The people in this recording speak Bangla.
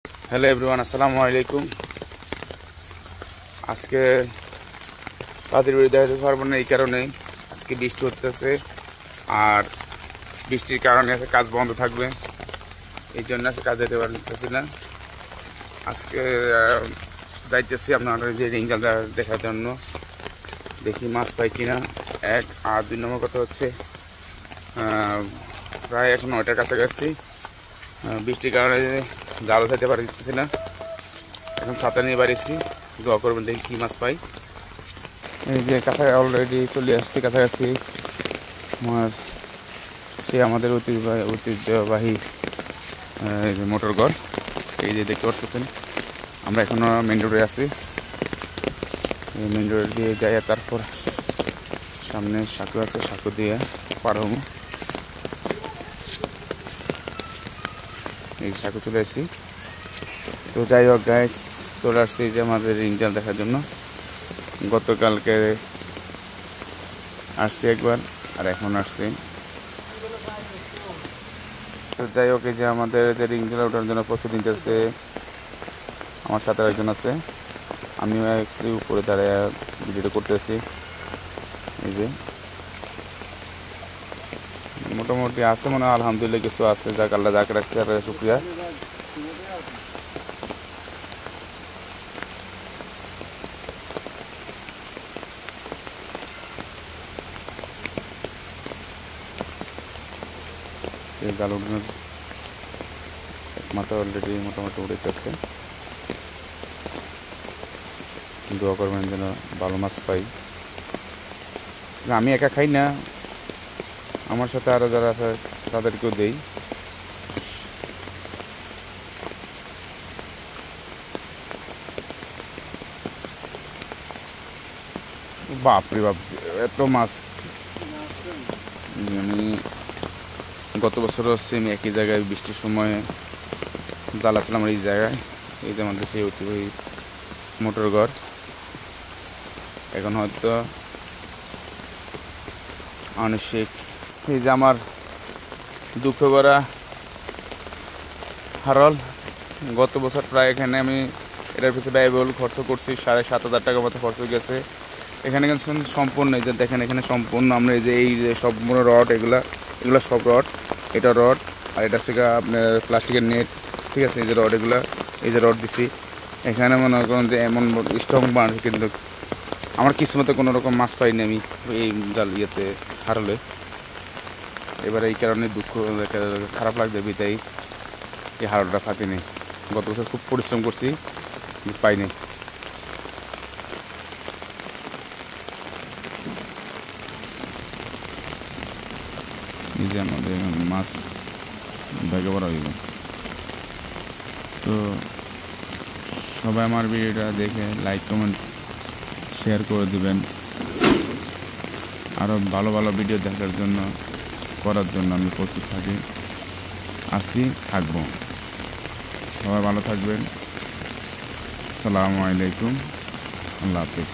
হ্যালো এভরিওয়ান, আসসালামু আলাইকুম। আজকে কাজের ভিডিও দেখাতে পারবো না, এই কারণেই আজকে বৃষ্টি হতেছে আর বৃষ্টির কারণে কাজ বন্ধ থাকবে, এই জন্য আজকে কাজ যেতে পারতেছি না। আজকে যাইতেছি আপনার যে রিং জাল দেখার জন্য, দেখি মাছ পাই কিনা। এক আর দুই নম্বর কথা হচ্ছে প্রায় এখন 9টার কাছাকাছি, বৃষ্টির কারণে জালও যেতে পারতেছি না। এখন ছাতা নিয়ে বাড়িছি, দোয়া করবেন দেখি কী মাছ পাই। এই যে কাছাকাছি অলরেডি চলে আসছি কাছাকাছি আমার সে আমাদের ঐতিহ্যবাহী মোটর ঘর। এই যে দেখতে পাচ্ছেন, আমরা এখনও মেন রোডে আছি। মেন রোড দিয়ে যাই, তারপর সামনে সাঁকু আছে, সাঁকু দিয়ে পার হবো। এই সাঁকু চলে আসছি। তো যাই হোক গাইস, চলে আসছি যে আমাদের রিং জাল দেখার জন্য। গতকালকে আসছি একবার, আর এখন আসছি। তো যাই হোক, এই যে আমাদের যে রিং জাল ওঠার জন্য প্রস্তুতি নিতেছে, আমার সাথে একজন আছে, আমিও অ্যাকচুয়ালি উপরে দাঁড়িয়ে ভিডিওটা করতেছি। এই যে মোটামুটি আছে মনে হয়, আলহামদুলিল্লাহ কিছু আছে, যাক আল্লাহ যাকে রাখছে আর শুক্রিয়া। জাল উঠানোর মাথা অলরেডি মোটামুটি উঠেছে। দোয়া করবেন যেন ভালো মাছ পাই। আমি একা খাই না, আমার সাথে আরও যারা আছে তাদেরকেও দেই। বাপরে বাপ, এত মাছ! আমি গত বছরও সেম একই জায়গায় বৃষ্টির সময় জাল আসলাম এই জায়গায়। এই যে আমাদের সেই ঐতিহ্যবাহী মোটর ঘর। এখন হয়তো আনুষিক। এই যে আমার দুঃখ ভরা হারল। গত বছর প্রায় এখানে আমি এটার পিছনে ব্যয়বহুল খরচ করছি, 7,500 টাকার মতো খরচ গেছে। এখানে কিন্তু সম্পূর্ণ, এই যে দেখেন এখানে সম্পূর্ণ আমরা এই যে সব রড, এগুলা সব রড। এটা রড, আর এটা হচ্ছে আপনার প্লাস্টিকের নেট, ঠিক আছে। এই যে রড, এই যে রড দিছি এখানে, মনে করেন যে এমন স্ট্রং বাঁধ, কিন্তু আমার কিসমতে কোনো রকম মাছ পাইনি আমি এই জাল ইয়েতে হারলে। এবার এই কারণে দুঃখ, খারাপ লাগবে, বিতাই এই হারলটা ফাটিনি। গত বছর খুব পরিশ্রম করছি, পাইনি। এই যে আমাদের মাছ ব্যাগে ভরা হইব। তো সবাই আমার ভিডিওটা দেখে লাইক কমেন্ট শেয়ার করে দিবেন। আরও ভালো ভালো ভিডিও দেখার জন্য, করার জন্য আমি প্রস্তুত থাকবো। সবাই ভালো থাকবেন। আসসালামু আলাইকুম, আল্লাহ হাফিজ।